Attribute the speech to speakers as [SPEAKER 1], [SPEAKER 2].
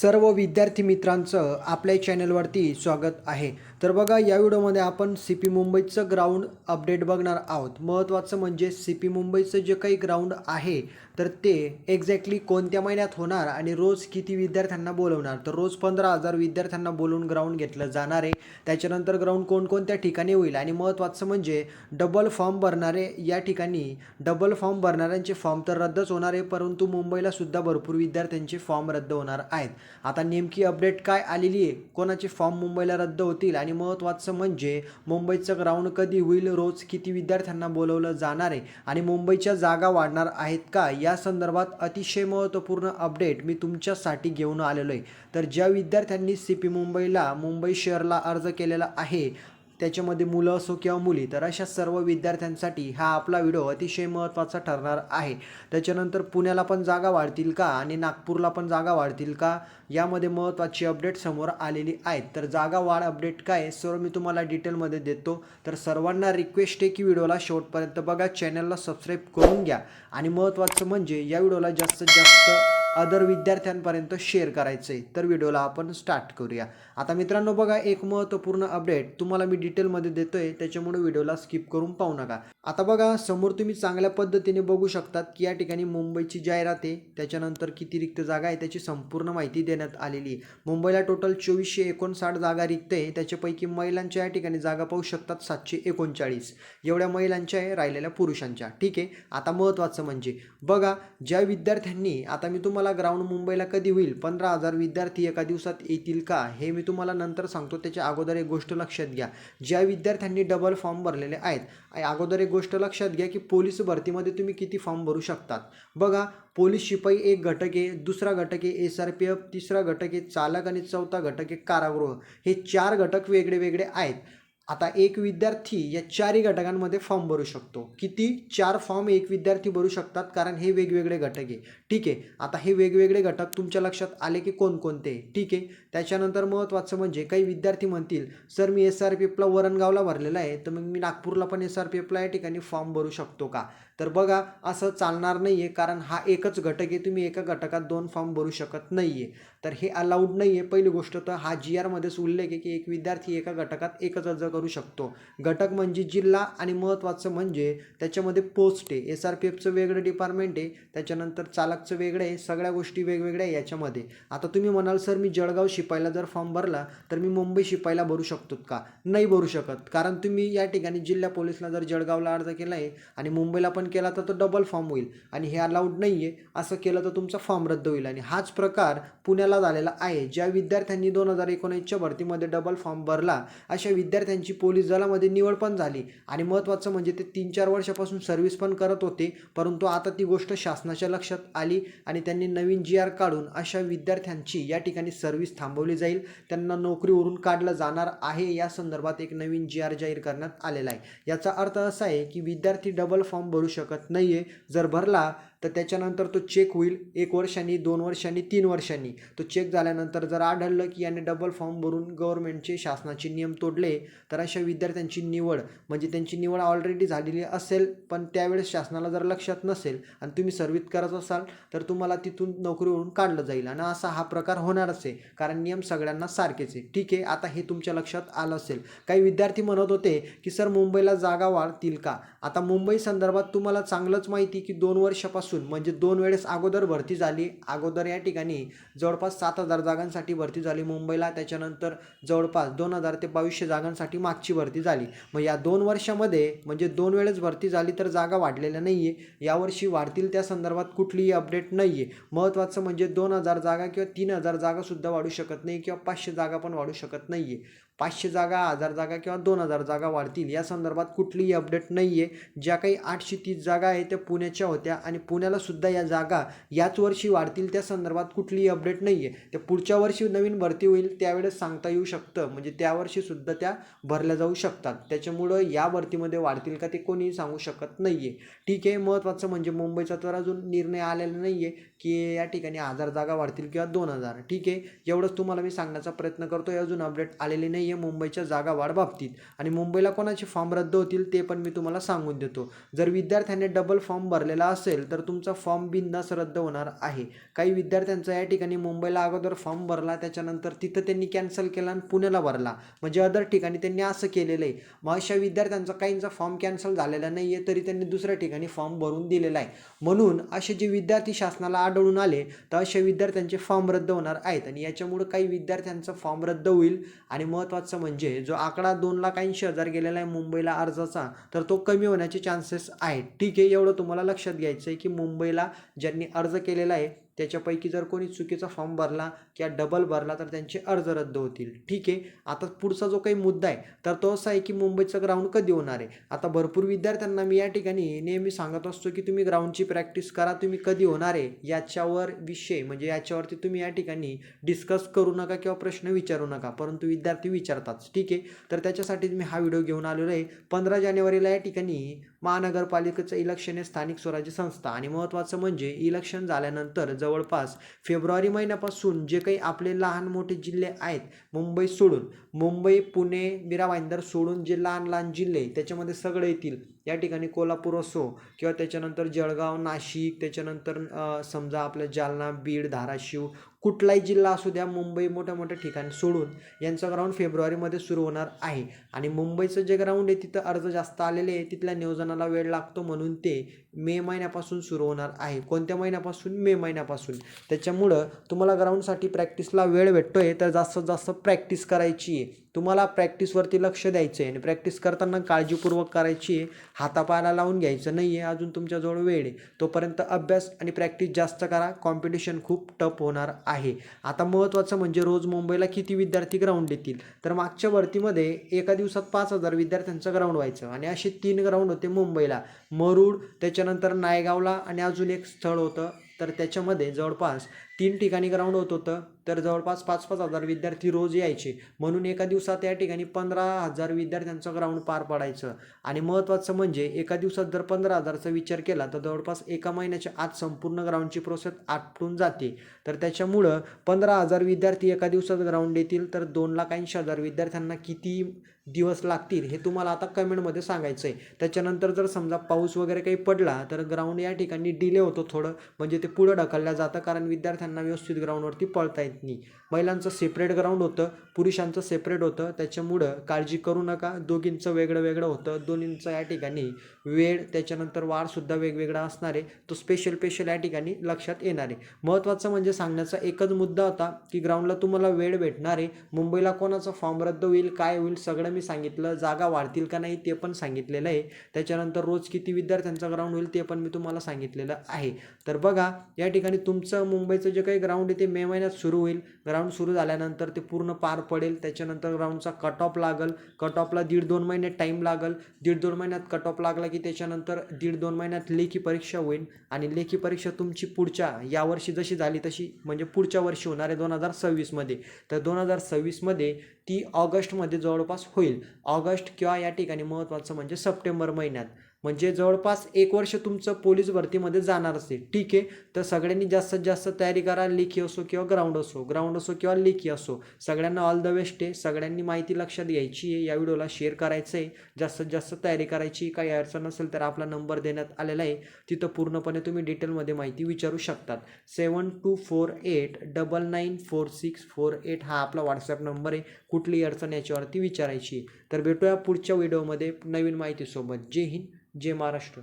[SPEAKER 1] सर्व विद्यार्थी मित्रांचं आपल्या चॅनलवरती स्वागत आहे. तर बघा, या व्हिडिओमध्ये आपण CP मुंबईचं ग्राउंड अपडेट बघणार आहोत. महत्त्वाचं म्हणजे CP मुंबईचं जे काही ग्राउंड आहे तर ते एक्झॅक्टली कोणत्या महिन्यात होणार आणि रोज किती विद्यार्थ्यांना बोलवणार. तर रोज 15,000 विद्यार्थ्यांना बोलवून ग्राउंड घेतलं जाणार आहे. त्याच्यानंतर ग्राउंड कोणकोणत्या ठिकाणी होईल आणि महत्त्वाचं म्हणजे डबल फॉर्म भरणारे या ठिकाणी डबल फॉर्म भरणाऱ्यांचे फॉर्म तर रद्दच होणार आहे, परंतु मुंबईला सुद्धा भरपूर विद्यार्थ्यांचे फॉर्म रद्द होणार आहेत. आता नेमकी अपडेट काय आलेली आहे, कोणाचे फॉर्म मुंबईला रद्द होतील आणि महत्त्वाचं म्हणजे मुंबईचं ग्राउंड कधी होईल, रोज किती विद्यार्थ्यांना बोलवलं जाणार आहे आणि मुंबईच्या जागा वाढणार आहेत का, या संदर्भात अतिशय महत्त्वपूर्ण अपडेट मी तुमच्यासाठी घेऊन आलेलो आहे. तर ज्या विद्यार्थ्यांनी CP मुंबईला मुंबई शहरला अर्ज केलेला आहे, त्याच्यामध्ये मुलं असो किंवा मुली, तर अशा सर्व विद्यार्थ्यांसाठी हा आपला व्हिडिओ अतिशय महत्त्वाचा ठरणार आहे. त्याच्यानंतर पुण्याला पण जागा वाढतील का आणि नागपूरला पण जागा वाढतील का, यामध्ये महत्त्वाची अपडेट समोर आलेली आहेत. तर जागा वाढ अपडेट काय सर्व मी तुम्हाला डिटेलमध्ये देतो. तर सर्वांना रिक्वेस्ट आहे की व्हिडिओला शेवटपर्यंत बघा, चॅनलला सबस्क्राईब करून घ्या आणि महत्त्वाचं म्हणजे या व्हिडिओला जास्तीत जास्त अदर विद्यार्थ्यांपर्यंत शेअर करायचं आहे. तर व्हिडिओला आपण स्टार्ट करूया. आता मित्रांनो बघा, एक महत्त्वपूर्ण अपडेट तुम्हाला मी डिटेलमध्ये देतोय, त्याच्यामुळे व्हिडिओला स्किप करून पाहू नका. आता बघा, समोर तुम्ही चांगल्या पद्धतीने बघू शकतात की या ठिकाणी मुंबईची जाहिरात आहे, त्याच्यानंतर किती रिक्त जागा आहे त्याची संपूर्ण माहिती देण्यात आलेली आहे. मुंबईला टोटल 2459 जागा रिक्त आहे. त्याच्यापैकी महिलांच्या या ठिकाणी जागा पाहू शकतात 739 एवढ्या महिलांच्या आहे, राहिलेल्या पुरुषांच्या. ठीक आहे. आता महत्त्वाचं म्हणजे बघा, ज्या विद्यार्थ्यांनी, आता मी तुम्हाला ग्राउंड मुंबईला कधी होईल, 15,000 विद्यार्थी एका दिवसात येतील का हे मी तुम्हाला नंतर सांगतो. त्याच्या अगोदर एक गोष्ट लक्षात घ्या, ज्या विद्यार्थ्यांनी डबल फॉर्म भरलेले आहेत, अगोदर एक गोष्ट लक्षात घ्या की पोलीस भरतीमध्ये तुम्ही किती फॉर्म भरू शकतात. बघा, पोलीस शिपाई एक घटक आहे, दुसरा घटक आहे SRPF, तिसरा घटक आहे चालक आणि चौथा घटक आहे कारागृह. हे 4 घटक वेगळे वेगळे आहेत. आता एक विद्यार्थी या 4ही घटकांमध्ये फॉर्म भरू शकतो. किती? 4 फॉर्म एक विद्यार्थी भरू शकतात, कारण हे वेगवेगळे घटक आहे. ठीक आहे. आता हे वेगवेगळे घटक तुमच्या लक्षात आले की कोणकोणते. ठीक आहे. त्याच्यानंतर महत्त्वाचं म्हणजे काही विद्यार्थी म्हणतील, सर मी SRPFला वरणगावला भरलेला आहे, तर मग मी नागपूरला पण SRPFला या ठिकाणी फॉर्म भरू शकतो का. तर बघा, असं चालणार नाही आहे, कारण हा एकच घटक आहे, तुम्ही एका घटकात 2 फॉर्म भरू शकत नाही आहे. तर हे अलाउड नाही आहे. पहिली गोष्ट तर हा GRमध्येच उल्लेख आहे की एक विद्यार्थी एका घटकात एकच अर्ज करू शकतो. घटक म्हणजे जिल्हा आणि महत्त्वाचं म्हणजे त्याच्यामध्ये पोस्ट आहे. SRPFचं वेगळं डिपार्टमेंट आहे, त्याच्यानंतर चालकचं वेगळं आहे, सगळ्या गोष्टी वेगवेगळ्या आहे याच्यामध्ये. आता तुम्ही म्हणाल, सर मी जळगाव शिपाईला जर फॉर्म भरला तर मी मुंबई शिपाईला भरू शकतो का. नाही भरू शकत, कारण तुम्ही या ठिकाणी जिल्हा पोलीसला जर जळगावला अर्ज केला आहे आणि मुंबईला पण केला तर तो डबल फॉर्म होईल आणि हे अलाउड नाही आहे. असं केलं तर तुमचा फॉर्म रद्द होईल आणि हाच प्रकार पुण्याला झालेला आहे. ज्या विद्यार्थ्यांनी 2019च्या भरतीमध्ये डबल फॉर्म भरला, अशा विद्यार्थ्यांची पोलीस दलामध्ये निवड पण झाली आणि महत्त्वाचं म्हणजे ते 3-4 वर्षापासून सर्व्हिस पण करत होते, परंतु आता ती गोष्ट शासनाच्या लक्षात आली आणि त्यांनी नवीन GR काढून अशा विद्यार्थ्यांची या ठिकाणी सर्व्हिस थांबवली जाईल, त्यांना नोकरीवरून काढलं जाणार आहे. या संदर्भात एक नवीन GR जाहीर करण्यात आलेला आहे. याचा अर्थ असा आहे की विद्यार्थी डबल फॉर्म भरू शकत नाही आहे. जर भरला तर त्याच्यानंतर तो चेक होईल 1 वर्षांनी, 2 वर्षांनी, 3 वर्षांनी. तो चेक झाल्यानंतर जर आढळलं की याने डबल फॉर्म भरून गव्हर्नमेंटचे शासनाचे नियम तोडले, तर अशा विद्यार्थ्यांची निवड, म्हणजे त्यांची निवड ऑलरेडी झालेली असेल पण त्यावेळेस शासनाला जर लक्षात नसेल आणि तुम्ही सर्व्हिस करत असाल तर तुम्हाला तिथून नोकरीवरून काढलं जाईल आणि असा हा प्रकार होणारच आहे, कारण नियम सगळ्यांना सारखेच आहे. ठीक आहे. आता हे तुमच्या लक्षात आलं असेल. काही विद्यार्थी म्हणत होते की सर मुंबईला जागा वाढतील का. आता मुंबई संदर्भात तुम्हाला चांगलंच माहिती की 2 वर्षापासून, म्हणजे 2 वेळेस अगोदर भरती झाली. अगोदर या ठिकाणी जवळपास 7,000 जागांसाठी भरती झाली मुंबईला, त्याच्यानंतर जवळपास 2,000 ते 2,200 जागांसाठी मागची भरती झाली. मग या 2 वर्षामध्ये म्हणजे 2 वेळेस भरती झाली तर जागा वाढलेल्या नाही आहे. यावर्षी वाढतील त्या संदर्भात कुठलीही अपडेट नाही आहे. महत्त्वाचं म्हणजे 2,000 जागा किंवा 3,000 जागासुद्धा वाढू शकत नाही किंवा 500 जागा पण वाढू शकत नाही आहे. 500 जागा, 1,000 जागा किंवा 2,000 जागा वाढतील या संदर्भात कुठलीही अपडेट नाही आहे. ज्या काही 830 जागा आहेत त्या पुण्याच्या होत्या आणि पुण्याला सुद्धा या जागा याच वर्षी वाढतील, त्या संदर्भात कुठलीही अपडेट नाही आहे. त्या पुढच्या वर्षी नवीन भरती होईल त्यावेळेस सांगता येऊ शकतं, म्हणजे त्या वर्षी सुद्धा त्या भरल्या जाऊ शकतात. त्याच्यामुळं या भरतीमध्ये वाढतील का ते कोणीही सांगू शकत नाही आहे. ठीक आहे. महत्त्वाचं म्हणजे मुंबईचा तर अजून निर्णय आलेला नाही आहे की या ठिकाणी 1000 जागा वाढतील किंवा 2000. ठीक आहे, एवढंच तुम्हाला मी सांगण्याचा प्रयत्न करतो. अजून अपडेट आलेली नाही आहे मुंबईच्या जागा वाढ बाबतीत. आणि मुंबईला कोणाचे फॉर्म रद्द होतील ते पण मी तुम्हाला सांगून देतो. जर विद्यार्थ्यांनी डबल फॉर्म भरलेला असेल तर तुमचा फॉर्म बिनधास्त रद्द होणार आहे. काही विद्यार्थ्यांचा या ठिकाणी मुंबईला अगोदर फॉर्म भरला, त्याच्यानंतर तिथं त्यांनी कॅन्सल केला आणि पुण्याला भरला, म्हणजे अदर ठिकाणी त्यांनी असं केलेलं आहे. मग अशा विद्यार्थ्यांचा काहींचा फॉर्म कॅन्सल झालेला नाही आहे तरी त्यांनी दुसऱ्या ठिकाणी फॉर्म भरून दिलेला आहे. म्हणून असे जे विद्यार्थी शासनाला आढळून आले तर अशा विद्यार्थ्यांचे फॉर्म रद्द होणार आहेत आणि याच्यामुळे काही विद्यार्थ्यांचा फॉर्म रद्द होईल. आणि महत्त्वाचं म्हणजे जो आकडा 2,80,000 गेलेला आहे मुंबईला अर्जाचा, तर तो कमी होण्याचे चान्सेस आहेत. ठीक आहे, एवढं तुम्हाला लक्षात घ्यायचं आहे की मुंबईला ज्यांनी अर्ज केलेला आहे त्याच्यापैकी जर कोणी चुकीचा फॉर्म भरला किंवा डबल भरला तर त्यांचे अर्ज रद्द होतील. ठीक आहे, आता पुढचा जो काही मुद्दा आहे तर तो असा आहे की मुंबईचं ग्राउंड कधी होणार आहे. आता भरपूर विद्यार्थ्यांना मी या ठिकाणी नेहमी सांगत असतो की तुम्ही ग्राउंडची प्रॅक्टिस करा, तुम्ही कधी होणार आहे याच्यावर विषय म्हणजे याच्यावरती तुम्ही या ठिकाणी डिस्कस करू नका किंवा प्रश्न विचारू नका, परंतु विद्यार्थी विचारतात. ठीक आहे, तर त्याच्यासाठीच मी हा व्हिडिओ घेऊन आलेलो आहे. 15 जानेवारीला या ठिकाणी महानगरपालिकेचं इलेक्शन आहे, स्थानिक स्वराज्य संस्था. आणि महत्त्वाचं म्हणजे इलेक्शन झाल्यानंतर जवळपास फेब्रुवारी महिन्यापासून जे काही आपले लहान मोठे जिल्हे आहेत मुंबई सोडून, मुंबई पुणे मीरा भाईंदर सोडून जे लहान लहान जिल्हे त्याच्यामध्ये सगळे येतील. या ठिकाणी कोल्हापूर असो किंवा त्याच्यानंतर जळगाव, नाशिक, त्याच्यानंतर समजा आपलं जालना, बीड, धाराशिव, कुठलाही जिल्हा असू द्या, मुंबई मोठ्या मोठ्या ठिकाणी सोडून यांचं ग्राउंड फेब्रुवारीमध्ये सुरू होणार आहे. आणि मुंबईचं जे ग्राउंड आहे तिथं अर्ज जास्त आलेले आहे, तिथल्या नियोजनाला वेळ लागतो, म्हणून ते मे महिन्यापासून सुरू होणार आहे. कोणत्या महिन्यापासून? मे महिन्यापासून. त्याच्यामुळं तुम्हाला ग्राउंडसाठी प्रॅक्टिसला वेळ भेटतो आहे तर जास्तीत जास्त प्रॅक्टिस करायची आहे. तुम्हाला प्रॅक्टिसवरती लक्ष द्यायचं आहे आणि प्रॅक्टिस करताना काळजीपूर्वक करायची आहे. हातापायाला लावून घ्यायचं नाही आहे. अजून तुमच्याजवळ वेळ आहे, तोपर्यंत अभ्यास आणि प्रॅक्टिस जास्त करा. कॉम्पिटिशन खूप टफ होणार आहे. आता महत्त्वाचं म्हणजे रोज मुंबईला किती विद्यार्थी ग्राउंड येतील, तर मागच्या भरतीमध्ये एका दिवसात 5,000 विद्यार्थ्यांचं ग्राउंड व्हायचं आणि असे 3 ग्राउंड होते मुंबईला, मरूड, त्याच्यानंतर नायगावला आणि अजून एक स्थळ होतं. तर त्याच्यामध्ये जवळपास 3 ठिकाणी ग्राउंड होत होतं. तर जवळपास 5-5 हजार विद्यार्थी रोज यायचे, म्हणून एका दिवसात या ठिकाणी 15,000 विद्यार्थ्यांचं ग्राउंड पार पडायचं. आणि महत्त्वाचं म्हणजे एका दिवसात जर 15,000चा विचार केला तर जवळपास एका महिन्याच्या आत संपूर्ण ग्राउंडची प्रोसेस आटून जाते. तर त्याच्यामुळं 15,000 विद्यार्थी एका दिवसात ग्राउंड येतील तर 2,80,000 विद्यार्थ्यांना किती दिवस लागतील हे तुम्हाला आता कमेंटमध्ये सांगायचं आहे. त्याच्यानंतर जर समजा पाऊस वगैरे काही पडला तर ग्राउंड या ठिकाणी डिले होतो थोडं, म्हणजे ते पुढं ढकललं जातं, कारण विद्यार्थ्यांना व्यवस्थित ग्राउंडवरती पळता येत नाही. महिलांचं सेपरेट ग्राउंड होतं, पुरुषांचं सेपरेट होतं. त्याच्यामुळं काळजी करू नका, दोघींचं वेगळं वेगळं होतं. दोन्हींचं या ठिकाणी वेळ त्याच्यानंतर वारसुद्धा वेगवेगळा असणार आहे, तो स्पेशल या ठिकाणी लक्षात येणार आहे. महत्त्वाचं म्हणजे सांगण्याचा एकच मुद्दा होता की ग्राउंडला तुम्हाला वेळ भेटणार आहे. मुंबईला कोणाचा फॉर्म रद्द होईल, काय होईल सगळं मी सांगितलं. जागा वाढतील का नाही ते पण सांगितलेलं आहे. त्याच्यानंतर रोज किती विद्यार्थ्यांचा ग्राउंड होईल ते पण मी तुम्हाला सांगितलेलं आहे. तर बघा, या ठिकाणी तुमचं मुंबईचं जे काही ग्राउंड आहे ते मे महिन्यात सुरू होईल. ग्राउंड सुरू झाल्यानंतर ते पूर्ण पार पडेल. त्याच्यानंतर ग्राउंडचा कट ऑफ लागल. कट ऑफला 1.5-2 महिने टाईम लागल. 1.5-2 महिन्यात कट ऑफ लागला की त्याच्यानंतर 1.5-2 महिन्यात लेखी परीक्षा होईल. आणि लेखी परीक्षा तुमची पुढच्या यावर्षी जशी झाली तशी म्हणजे पुढच्या वर्षी होणार आहे 2026मध्ये. तर 2026मध्ये ती ऑगस्टमध्ये जवळपास होईल. ऑगस्ट किंवा या ठिकाणी महत्त्वाचं म्हणजे सप्टेंबर महिन्यात, म्हणजे जवळपास 1 वर्ष तुमचं पोलीस भरतीमध्ये जाणार असेल. ठीक आहे, तर सगळ्यांनी जास्तीत जास्त तयारी करा. लेखी असो किंवा ग्राउंड असो किंवा लेखी असो, सगळ्यांना ऑल द बेस्ट आहे. सगळ्यांनी माहिती लक्षात घ्यायची आहे, या व्हिडिओला शेअर करायचं आहे, जास्तीत जास्त तयारी करायची. काही अडचण नसेल तर आपला नंबर देण्यात आलेला आहे, तिथं पूर्णपणे तुम्ही डिटेलमध्ये माहिती विचारू शकतात. 7248994648 हा आपला व्हॉट्सॲप नंबर आहे. कुठलीही अडचण याच्यावरती विचारायची. तर भेटूया पुढच्या व्हिडिओमध्ये नवीन माहितीसोबत. जय हिंद, जय महाराष्ट्र.